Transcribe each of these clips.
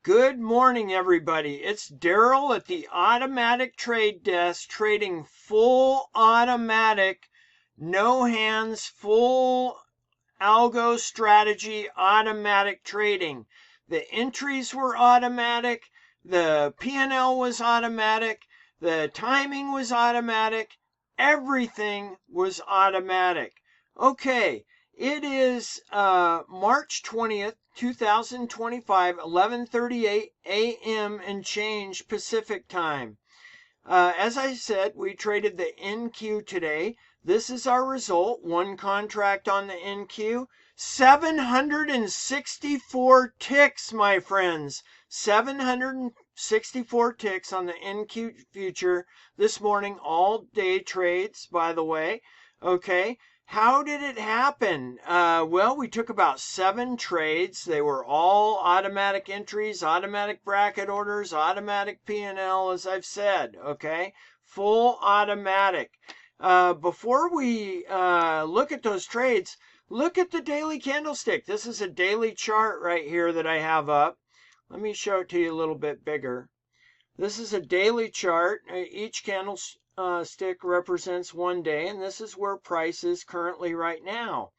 Good morning, everybody. It's Daryl at the Automatic Trade Desk trading full automatic, no hands, full algo strategy automatic trading. The entries were automatic, the P&L was automatic, the timing was automatic, everything was automatic. Okay, it is March 20th, 2025, 11:38 a.m. and change Pacific time. As I said, we traded the NQ today. This is our result. One contract on the NQ. 764 ticks, my friends. 764 ticks on the NQ future this morning. All day trades, by the way. Okay. How did it happen? Well, we took about 7 trades. They were all automatic entries, automatic bracket orders, automatic P&L, as I've said, okay? Full automatic. Before we look at those trades, look at the daily candlestick. This is a daily chart right here that I have up. Let me show it to you a little bit bigger. This is a daily chart. Each candlestick represents one day, and this is where price is currently right now.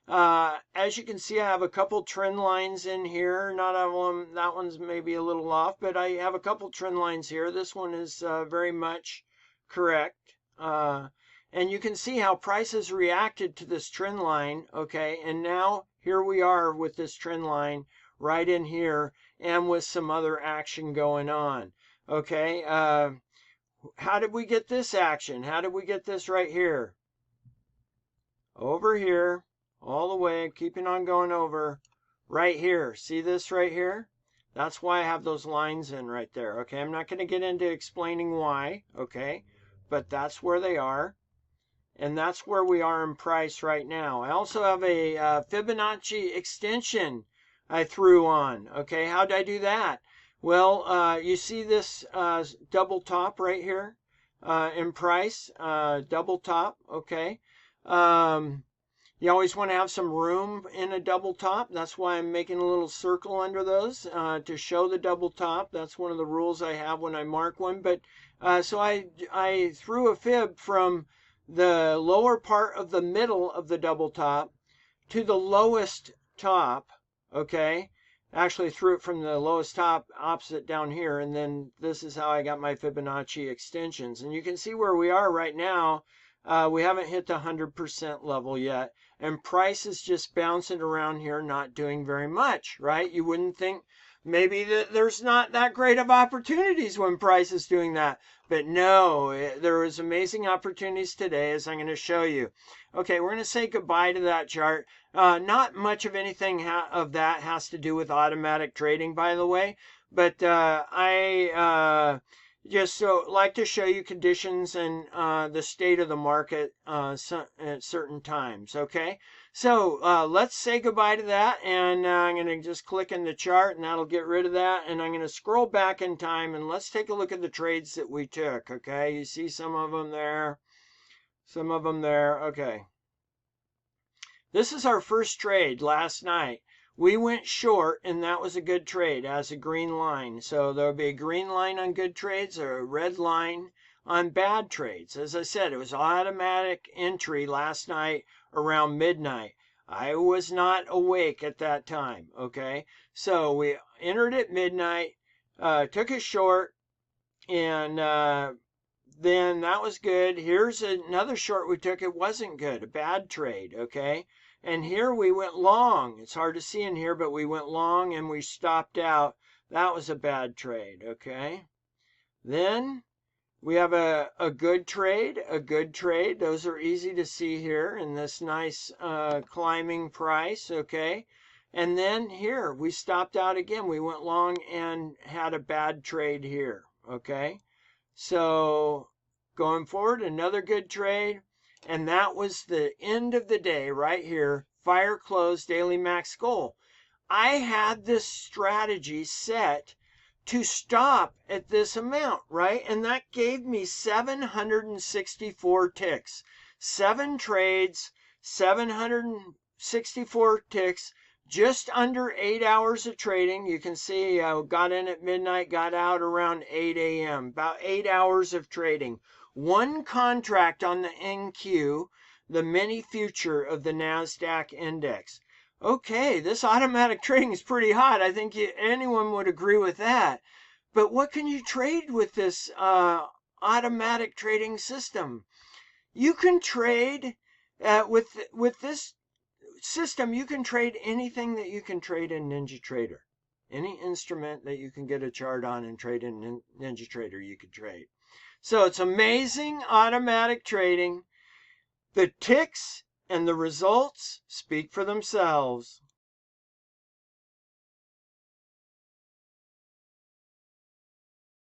As you can see, I have a couple trend lines in here. Not all of them, that one's maybe a little off, but I have a couple trend lines here. This one is very much correct. And you can see how price has reacted to this trend line, okay? And now here we are with this trend line right in here and with some other action going on. Okay, how did we get this action? How did we get this right here? Over here, all the way, keeping on going over, right here. See this right here? That's why I have those lines in right there. Okay, I'm not going to get into explaining why, okay? But that's where they are. And that's where we are in price right now. I also have a Fibonacci extension I threw on. Okay, how did I do that? Well, you see this double top right here in price, double top, okay? You always want to have some room in a double top. That's why I'm making a little circle under those to show the double top. That's one of the rules I have when I mark one. But so I threw a fib from the lower part of the middle of the double top to the lowest top, okay? Actually threw it from the lowest top opposite down here, and then this is how I got my Fibonacci extensions. And you can see where we are right now. We haven't hit the 100% level yet, and price is just bouncing around here, not doing very much, right? You wouldn't think maybe that there's not that great of opportunities when price is doing that. But no, there was amazing opportunities today, as I'm going to show you. Okay, we're going to say goodbye to that chart. Not much of anything of that has to do with automatic trading, by the way. But I just like to show you conditions and the state of the market at certain times. Okay, so let's say goodbye to that, and I'm going to just click in the chart, and that'll get rid of that. And I'm going to scroll back in time, and let's take a look at the trades that we took. Okay, you see some of them there, some of them there. Okay, this is our first trade last night. We went short, and that was a good trade as a green line. So there'll be a green line on good trades or a red line on bad trades. As I said, it was automatic entry last night around midnight. I was not awake at that time, okay? So we entered at midnight, took a short, and then that was good. Here's another short we took. It wasn't good, a bad trade, okay? And here we went long. It's hard to see in here, but we went long and we stopped out. That was a bad trade, okay? Then we have a good trade, a good trade. Those are easy to see here in this nice climbing price, okay? And then here we stopped out again. We went long and had a bad trade here, okay? So going forward, another good trade. And that was the end of the day right here. Fire close, daily max goal. I had this strategy set to stop at this amount, right? And that gave me 764 ticks. 7 trades, 764 ticks, just under 8 hours of trading. You can see I got in at midnight, got out around 8 a.m. About 8 hours of trading. One contract on the NQ, the mini future of the NASDAQ index. Okay, this automatic trading is pretty hot. I think anyone would agree with that. But what can you trade with this automatic trading system? You can trade with this system. You can trade anything that you can trade in NinjaTrader. Any instrument that you can get a chart on and trade in NinjaTrader, you can trade. So it's amazing automatic trading. The ticks and the results speak for themselves.